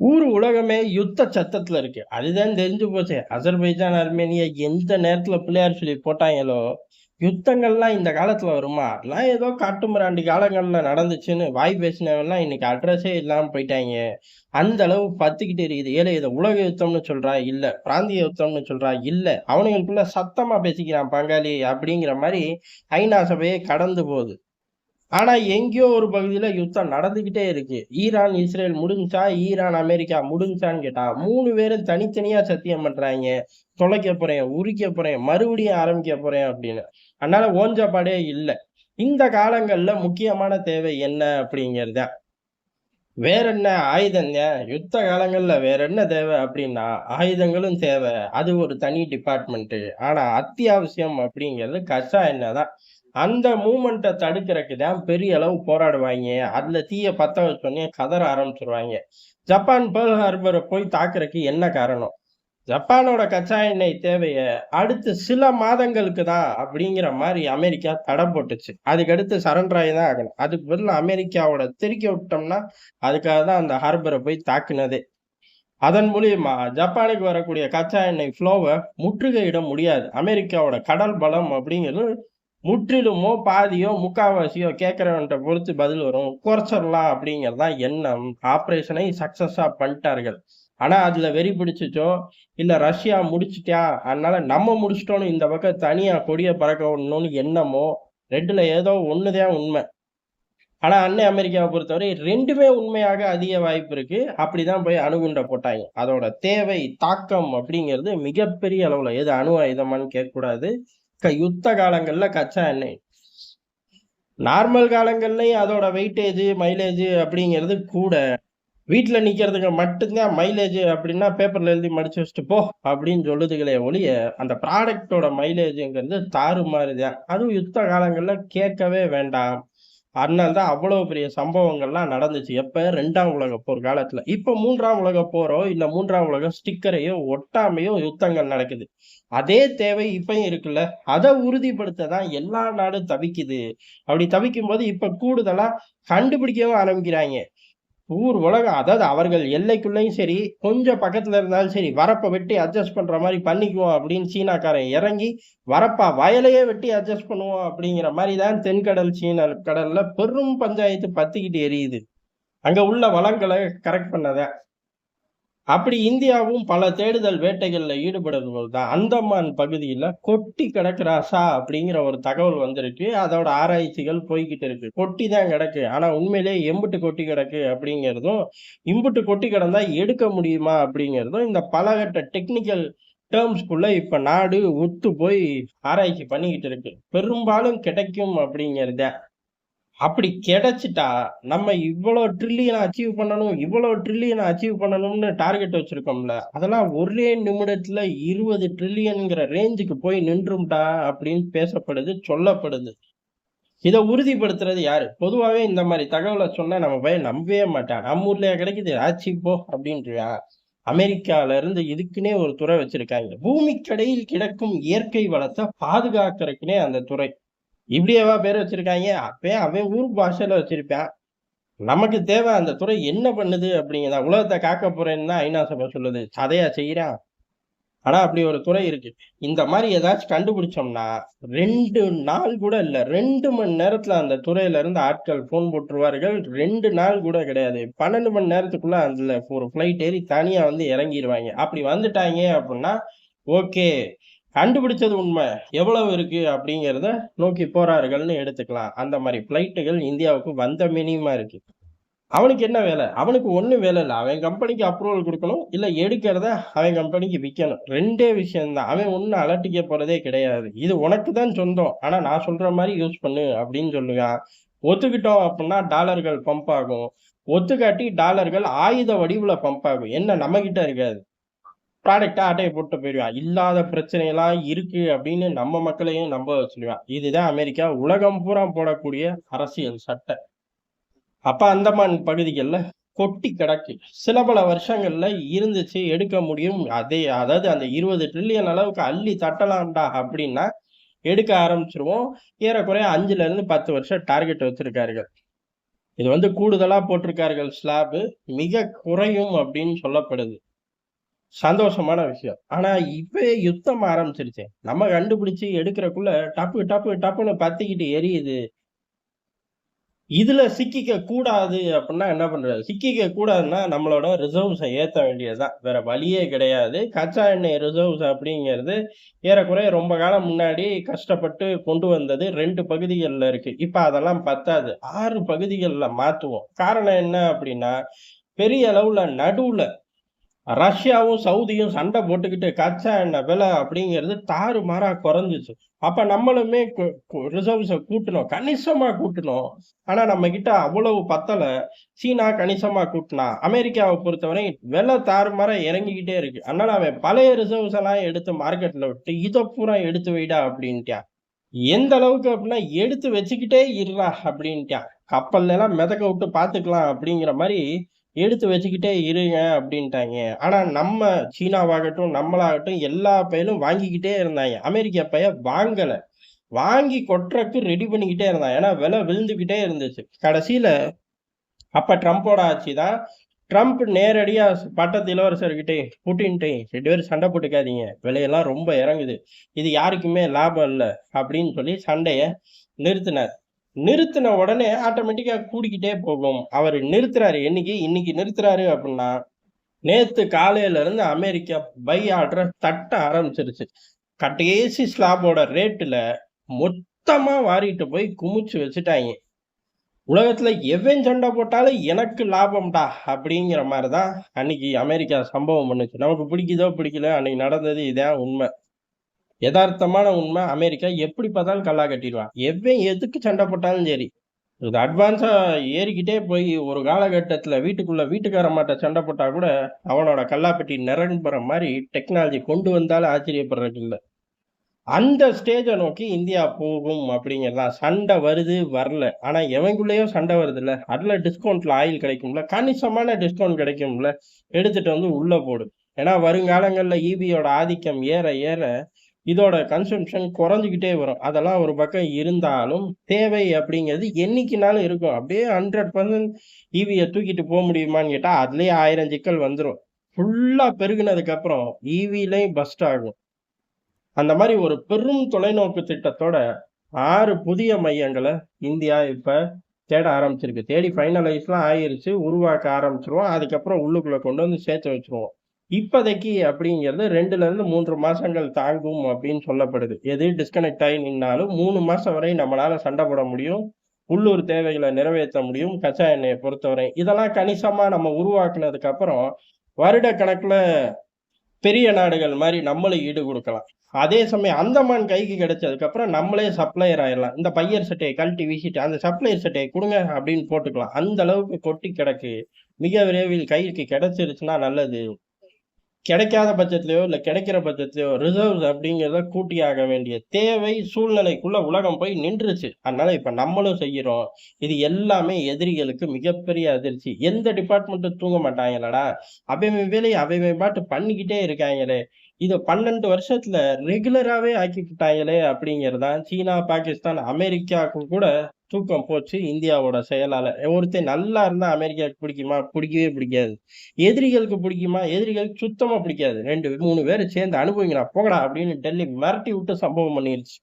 உலகமே யுத்த சத்தத்துல இருக்கு. அதுதான் தெரிஞ்சு போச்சே. அசர்பைஜான், அர்மேனியா எந்த நேரத்துல பிள்ளையார் சொல்லி போட்டாங்களோ, யுத்தங்கள்லாம் இந்த காலத்துல வருமா? அதெல்லாம் ஏதோ காட்டுமிராண்டி காலங்கள்ல நடந்துச்சுன்னு வாய் பேசினவன்லாம் இன்னைக்கு அட்ரஸே இல்லாம போயிட்டாங்க. அந்த அளவு பத்திக்கிட்டு இருக்குது. ஏலே இத உலக யுத்தம்னு சொல்றா? இல்ல. பிராந்திய யுத்தம்னு சொல்றா? இல்ல. அவனுங்களுக்குள்ள சத்தமா பேசிக்கிறான் பங்காளி அப்படிங்கிற மாரி ஐநா சபையே கடந்து போகுது. ஆனா எங்கேயோ ஒரு பகுதியில யுத்தம் நடந்துகிட்டே இருக்கு. ஈரான், இஸ்ரேல் முடிஞ்சுச்சா? ஈரான், அமெரிக்கா முடிஞ்சுச்சான்னு கேட்டா, 3 பேரும் தனித்தனியா சத்தியம் பண்றாய்ங்க. தொலைக்க போறேன், உரிக்க போறேன், மறுபடியும் ஆரம்பிக்க போறேன் அப்படின்னு. அதனால ஓஞ்ச பாடே இல்ல. இந்த காலங்கள்ல முக்கியமான தேவை என்ன அப்படிங்கிறது தான். வேற என்ன ஆயுதங்க? யுத்த காலங்கள்ல வேற என்ன தேவை அப்படின்னா, ஆயுதங்களும் தேவை. அது ஒரு தனி டிபார்ட்மெண்ட்டு. ஆனா அத்தியாவசியம் அப்படிங்கிறது கச்சா எண்ணெய் தான். அந்த மூவ்மெண்ட்ட தடுக்கிறதுக்கு தான் பெரிய அளவு போராடுவாய்ங்க. அதுல தீய பத்த வச்சோனே கதற ஆரம்பிச்சுருவாய்ங்க. ஜப்பான் பெர்ல் ஹார்பர போய் தாக்குறதுக்கு என்ன காரணம்? ஜப்பானோட கச்சா எண்ணெய் தேவைய அடுத்து சில மாதங்களுக்கு தான் அப்படிங்கிற மாரி அமெரிக்கா தடை போட்டுச்சு. அதுக்கடுத்து சரண்டர் ஆகி தான் ஆகணும். அதுக்கு பதிலா அமெரிக்காவோட தெறிக்க விட்டோம்னா, அதுக்காக தான் அந்த ஹார்பர போய் தாக்குனதே. அதன் மூலியமா ஜப்பானுக்கு வரக்கூடிய கச்சா எண்ணெய் ஃப்ளோவ முற்றுகையிட முடியாது. அமெரிக்காவோட கடல் பலம் அப்படிங்கிறது முற்றிலுமோ, பாதியோ, முக்காவாசியோ கேட்கிறவன்ட்ட பொறுத்து பதில் வரும். குறைச்சிறலாம் அப்படிங்கிறது தான் எண்ணம். ஆப்பரேஷனை சக்சஸா பண்ணிட்டார்கள். ஆனா அதுல வெறி பிடிச்சுச்சோ, இல்ல ரஷ்யா முடிச்சுட்டான், அதனால நம்ம முடிச்சுட்டோம்னு இந்த பக்கம் தனியா கொடிய பறக்க விடணும்னு எண்ணமோ, 2ல ஏதோ ஒண்ணு தான் உண்மை. ஆனா அன்னை அமெரிக்காவ பொறுத்தவரை 2மே உண்மையாக அதிக வாய்ப்பு இருக்கு. அப்படிதான் போய் அணுகுண்ட போட்டாய்ங்க. அதோட தேவை, தாக்கம் அப்படிங்கிறது மிகப்பெரிய அளவுல. எது அணு ஆயுதமான்னு கேட்கக்கூடாது. யுத்த காலங்கள்ல கச்சா எண்ணெய். நார்மல் காலங்கள்லயும் அதோட வெயிட்டேஜ், மைலேஜ் அப்படிங்கிறது கூட. வீட்ல நிக்கிறதுக்கு மட்டும்தான் மைலேஜ் அப்படின்னா பேப்பர்ல எழுதி மடிச்சு வச்சுட்டு போ அப்படின்னு சொல்லுதுகளே ஒழிய, அந்த ப்ராடக்ட்டோட மைலேஜ்ங்கிறது தாறுமாறு தான். அதுவும் யுத்த காலங்கள்ல கேட்கவே வேண்டாம். அதனால தான் அவ்வளவு பெரிய சம்பவங்கள்லாம் நடந்துச்சு. எப்ப? 2ஆம் உலகப் போர் காலத்துல. இப்ப 3ஆம் உலகப் போரோ, இல்ல 3ஆம் உலக ஸ்டிக்கரையோ ஒட்டாமையோ யுத்தங்கள் நடக்குது. அதே தேவை இப்பயும் இருக்குல்ல. அத உறுதிப்படுத்த தான் எல்லா நாடும் தவிக்குது. அப்படி தவிக்கும்போது இப்ப கூடுதலா கண்டுபிடிக்கவும் ஆரம்பிக்கிறாய்ங்க. உலகம் அதாவது அவர்கள் எல்லைக்குள்ளயும் சரி, கொஞ்சம் பக்கத்துல இருந்தாலும் சரி, வரப்ப வெட்டி அட்ஜஸ்ட் பண்ற மாரி பண்ணிக்குவோம் அப்படின்னு சீனாக்காரன் இறங்கி, வரப்பா வயலையே வெட்டி அட்ஜஸ்ட் பண்ணுவோம் அப்படிங்கிற மாரி தான் தென்கடல், சீன கடல்ல பெரும் பஞ்சாயத்து பத்திக்கிட்டு எரியுது. அங்க உள்ள வளங்கள கரெக்ட் பண்ணத. அப்படி இந்தியாவும் பல தேடுதல் வேட்டைகள்ல ஈடுபடும்போது தான் அந்தமான் பகுதியில கொட்டி கிடக்கு ராசா அப்படிங்கிற ஒரு தகவல் வந்திருக்கு. அதோட ஆராய்ச்சிகள் போய்க்கிட்டு இருக்கு. கொட்டி தான் கிடக்கு. ஆனா உண்மையிலேயே எம்புட்டு கொட்டி கிடக்கு அப்படிங்கிறதும், இம்புட்டு கொட்டி கிடந்தா எடுக்க முடியுமா அப்படிங்கிறதும் இந்த பலகட்ட டெக்னிக்கல் டெர்ம்ஸ்க்குள்ள இப்ப நாடு ஒத்து போய் ஆராய்ச்சி பண்ணிக்கிட்டு இருக்கு. பெரும்பாலும் கிடைக்கும் அப்படிங்கிறது. அப்படி கிடைச்சிட்டா, நம்ம இவ்வளோ ட்ரில்லியன அச்சீவ் பண்ணணும், இவ்வளோ ட்ரில்லியன அச்சீவ் பண்ணணும்னு டார்கெட் வச்சிருக்கோம்ல. அதெல்லாம் ஒரே நிமிடத்துல 20 ட்ரில்லியன்ங்கிற ரேஞ்சுக்கு போய் நின்றும்டா அப்படின்னு பேசப்படுது, சொல்லப்படுது. இத உறுதிப்படுத்துறது யாரு? பொதுவாவே இந்த மாரி தகவல சொன்னா நம்ம பையன் நம்பவே மாட்டான். நம்ம ஊர்லயா கிடைக்குது? ஆச்சி போ அப்படின்றுவான். அமெரிக்கால இருந்து இதுக்குன்னே ஒரு துறை வச்சிருக்காங்க. பூமிக்கடியில் கிடக்கும் இயற்கை வளத்த பாதுகாக்கறதுக்குன்னே அந்த துறை. இப்படியேவா பேர் வச்சிருக்காய்ங்க? அப்பயும் அவன் ஊர் பாஷையில வச்சிருப்பான். நமக்கு தேவை அந்த துறை என்ன பண்ணுது அப்படிங்கிறதான். உலகத்த காக்க போறேன்னு தான் ஐநா சபை சொல்லுது. அதையா செய்றான்? ஆனா அப்படி ஒரு துறை இருக்கு. இந்த மாரி ஏதாச்சும் கண்டுபிடிச்சோம்னா, 2 நாள் கூட இல்ல. 2 மணி நேரத்துல அந்த துறையில இருந்து ஆட்கள் ஃபோன் போட்டுருவார்கள். 2 நாள் கூட கிடையாது. 12 மணி நேரத்துக்குள்ள அதுல ஒரு ஃப்ளைட் ஏறி தனியா வந்து இறங்கிருவாய்ங்க. அப்படி வந்துட்டாய்ங்க அப்படின்னா, ஓகே. கண்டுபிடிச்சது உண்மை. எவ்வளவு இருக்கு அப்படிங்கிறத நோக்கி போறார்கள்ன்னு எடுத்துக்கலாம். அந்த மாரி ஃப்ளைட்டுகள் இந்தியாவுக்கு வந்த மினிமா இருக்கு. அவனுக்கு என்ன வேலை? அவனுக்கு ஒண்ணும் வேலை இல்ல. அவன் கம்பெனிக்கு அப்ரூவல் குடுக்கணும். இல்ல எடுக்கிறத அவன் கம்பெனிக்கு விக்கணும். 2டே விஷயம் தான். அவன் ஒண்ணும் அலட்டிக்க போறதே கிடையாது. இது உனக்கு தான் சொந்தம். ஆனா நான் சொல்ற மாரி யூஸ் பண்ணு அப்படின்னு சொல்லுவான். ஒத்துக்கிட்டோம் அப்படின்னா டாலர்கள் பம்ப் ஆகும். ஒத்துக்காட்டி டாலர்கள் ஆயுத வடிவுல பம்ப் ஆகும். என்ன நம்மகிட்ட இருக்காது. ப்ராடக்ட்ட ஆட்டைய போட்டு போயிருவான். இல்லாத பிரச்சனைலாம் இருக்கு அப்படின்னு நம்ம மக்களையும் நம்ப வச்சுருவான். இதுதான் அமெரிக்கா உலகம் பூரா போடக்கூடிய அரசியல் சட்ட. அப்ப அந்தமான் பகுதிகள்ல கொட்டி கிடக்கு. சில பல வருஷங்கள்ல இருந்துச்சு, எடுக்க முடியும். அதாவது அந்த 20 ட்ரில்லியன் அளவுக்கு அள்ளி தட்டலாம்டா அப்படின்னா, எடுக்க ஆரம்பிச்சுருவோம். ஏறக்குறைய 5ல இருந்து 10 வருஷம் டார்கெட் வச்சிருக்கார்கள். இது வந்து கூடுதலா போட்டிருக்கார்கள் ஸ்லாபு. மிக குறையும் அப்படின்னு சொல்லப்படுது. சந்தோஷமான விஷயம். ஆனா இப்பயே யுத்தம் ஆரம்பிச்சிருச்சே. நம்ம கண்டுபிடிச்சு எடுக்கிறக்குள்ள டப்பு டப்பு டப்புன்னு பத்திக்கிட்டு எரியுது. இதுல சிக்கிக்க கூடாது அப்படின்னா என்ன பண்றது? சிக்கிக்க கூடாதுன்னா நம்மளோட ரிசர்வ்ஸ ஏத்த வேண்டியதுதான். வேற வழியே கிடையாது. கச்சா எண்ணெய் ரிசர்வ்ஸ் அப்படிங்கிறது ஏறக்குறைய ரொம்ப காலம் முன்னாடி கஷ்டப்பட்டு கொண்டு வந்தது 2 பகுதிகள்ல இருக்கு. இப்ப அதெல்லாம் பத்தாது. 6 பகுதிகள்ல மாத்துவோம். காரணம் என்ன அப்படின்னா, பெரிய அளவுல நடுவுல ரஷ்யாவும், சவுதியும் சண்டை போட்டுக்கிட்டு கச்சா எண்ணெய் விலை அப்படிங்கிறது தாறுமாறா குறைஞ்சுச்சு. அப்ப நம்மளுமே ரிசர்வ்ஸ கூட்டணும். கணிசமா கூட்டணும். ஆனா நம்மகிட்ட அவ்வளவு பத்தல. சீனா கணிசமா கூட்டுனா. அமெரிக்காவ பொறுத்தவரை விலை தாறுமாறா இறங்கிக்கிட்டே இருக்கு. அதனால அவன் பழைய ரிசர்வ்ஸ் எல்லாம் எடுத்து மார்க்கெட்ல விட்டு, "இத பூரா எடுத்து வைடா" அப்படின்ட்டான். எந்த அளவுக்கு அப்படின்னா, "எடுத்து வச்சுக்கிட்டே இருடா" அப்படின்ட்டான். கப்பல்ல எல்லாம் மிதக்க விட்டு பார்த்துக்கலாம் அப்படிங்கிற மாரி எடுத்து வச்சுக்கிட்டே இருங்க அப்படின்ட்டாய்ங்க. ஆனா நம்ம சீனாவாகட்டும், நம்மளாகட்டும் எல்லா பயலும் வாங்கிக்கிட்டே இருந்தாய்ங்க. அமெரிக்கா பையன் வாங்கல. வாங்கி கொட்டுறக்கு ரெடி பண்ணிக்கிட்டே இருந்தான். ஏன்னா விலை விழுந்துகிட்டே இருந்துச்சு. கடைசியில அப்ப ட்ரம்போட ஆட்சி தான். ட்ரம்ப் நேரடியா பட்டத்து இளவரசர்கிட்டயும், புட்டின்ட்டயும் 2 பேரும் சண்டை போட்டுக்காதீங்க. விலையெல்லாம் ரொம்ப இறங்குது. இது யாருக்குமே லாபம் இல்ல. அப்படின்னு சொல்லி சண்டைய நிறுத்தினார். நிறுத்தின உடனே ஆட்டோமேட்டிக்கா கூடிக்கிட்டே போகும். அவரு நிறுத்துறாரு என்னைக்கு? இன்னைக்கு நிறுத்துறாரு அப்படின்னா, நேத்து காலையில இருந்து அமெரிக்கா பை ஆர்டர தட்ட ஆரம்பிச்சிருச்சு. கடைசி ஸ்லாபோட ரேட்டுல மொத்தமா வாரிட்டு போய் குமிச்சு வச்சுட்டாய்ங்க. உலகத்துல எவன் சண்டை போட்டாலும் எனக்கு லாபம்டா அப்படிங்கிற மாதிரிதான் அன்னைக்கு அமெரிக்கா சம்பவம் பண்ணுச்சு. நமக்கு பிடிக்குதோ பிடிக்கல, அன்னைக்கு நடந்தது இதான் உண்மை. யதார்த்தமான உண்மை. அமெரிக்கா எப்படி பார்த்தாலும் கல்லா கட்டிடுவான். எவன் எதுக்கு சண்டை போட்டாலும் சரி. இது அட்வான்ஸா ஏறிக்கிட்டே போய் ஒரு காலகட்டத்துல வீட்டுக்குள்ள வீட்டுக்காரம்மாட்ட சண்டை போட்டா கூட அவனோட கல்லாப்பெட்டி நிரம்புற மாதிரி டெக்னாலஜி கொண்டு வந்தாலும் ஆச்சரியப்படுறதுக்கு இல்ல. அந்த ஸ்டேஜ நோக்கி இந்தியா போகும் அப்படிங்கிறதான். சண்டை வருது, வரல. ஆனா எவனுக்குள்ளேயோ சண்டை வருதுல்ல. அதுல டிஸ்கவுண்ட்ல ஆயில் கிடைக்கும்ல. கணிசமான டிஸ்கவுண்ட் கிடைக்கும்ல. எடுத்துட்டு வந்து உள்ள போடு. ஏன்னா வருங்காலங்கள்ல ஈபியோட ஆதிக்கம் ஏற ஏற இதோட கன்சம்ப்ஷன் குறைஞ்சுக்கிட்டே வரும். அதெல்லாம் ஒரு பக்கம் இருந்தாலும் தேவை அப்படிங்கிறது என்னைக்குனாலும் இருக்கும். அப்படியே 100% ஈவிய தூக்கிட்டு போ முடியுமான்னு கேட்டா, அதுலயே 1000 சிக்கல் வந்துரும். ஃபுல்லா பெருகுனதுக்கு அப்புறம் ஈவிலயும் பஸ்ட் ஆகும். அந்த மாரி ஒரு பெரும் தொலைநோக்கு திட்டத்தோட 6 புதிய மையங்கள இந்தியா இப்ப தேட ஆரம்பிச்சிருக்கு. தேடி ஃபைனலைஸ்லாம் ஆயிருச்சு. உருவாக்க ஆரம்பிச்சுருவோம். அதுக்கப்புறம் உள்ளுக்குள்ள கொண்டு வந்து சேர்த்து வச்சுருவோம். இப்போதைக்கு அப்படிங்கிறது 2லேருந்து 3 மாசங்கள் தாங்கும் அப்படின்னு சொல்லப்படுது. எது டிஸ்கனெக்ட் ஆகி நின்னாலும் 3 மாசம் வரை நம்மளால சண்டை போட முடியும். உள்ளூர் தேவைகள நிறைவேத்த முடியும். கச்சா எண்ணெய பொறுத்தவரை. இதெல்லாம் கணிசமா நம்ம உருவாக்குனதுக்கு அப்புறம் வருடக்கணக்குல பெரிய நாடுகள் மாரி நம்மளும் ஈடு குடுக்கலாம். அதே சமயம் அந்தமான் கைக்கு கிடைச்சதுக்கு அப்புறம் நம்மளே சப்ளையர் ஆயிரலாம். இந்த பையர் சட்டைய கழட்டி வீசிட்டு, அந்த சப்ளையர் சட்டைய குடுங்க அப்படின்னு போட்டுக்கலாம். அந்த அளவுக்கு கொட்டி கிடக்கு. மிக விரைவில் கைக்கு கிடைச்சிருச்சுன்னா நல்லது. கிடைக்காத பட்சத்திலயோ, இல்ல கிடைக்கிற பட்சத்திலயோ ரிசர்வ்ஸ் அப்படிங்கிறத கூட்டியாக வேண்டிய தேவை, சூழ்நிலைக்குள்ள உலகம் போய் நின்றுச்சு. அதனால இப்ப நம்மளும் செய்யுறோம். இது எல்லாமே எதிரிகளுக்கு மிகப்பெரிய அதிர்ச்சி. எந்த டிபார்ட்மெண்ட்டும் தூங்க மாட்டாங்களாடா? அவன் வேலைய அவன் பாட்டு பண்ணிக்கிட்டே இருக்காங்களே! இத 12 வருஷத்துல ரெகுலராவே ஆக்கிக்கிட்டாங்களே அப்படிங்கிறது தான் சீனா, பாகிஸ்தான், அமெரிக்காவுக்கு கூட தூக்கம் போச்சு இந்தியாவோட செயலால. ஒருத்தன் நல்லா இருந்தா அமெரிக்காவுக்கு பிடிக்குமா? பிடிக்கவே பிடிக்காது. எதிரிகளுக்கு பிடிக்குமா? எதிரிகளுக்கு சுத்தமா பிடிக்காது. 2, 3 பேரு சேர்ந்து அனுபவிங்கடா, போங்கடா அப்படின்னு டெல்லி மிரட்டி விட்டு சம்பவம் பண்ணிருச்சு.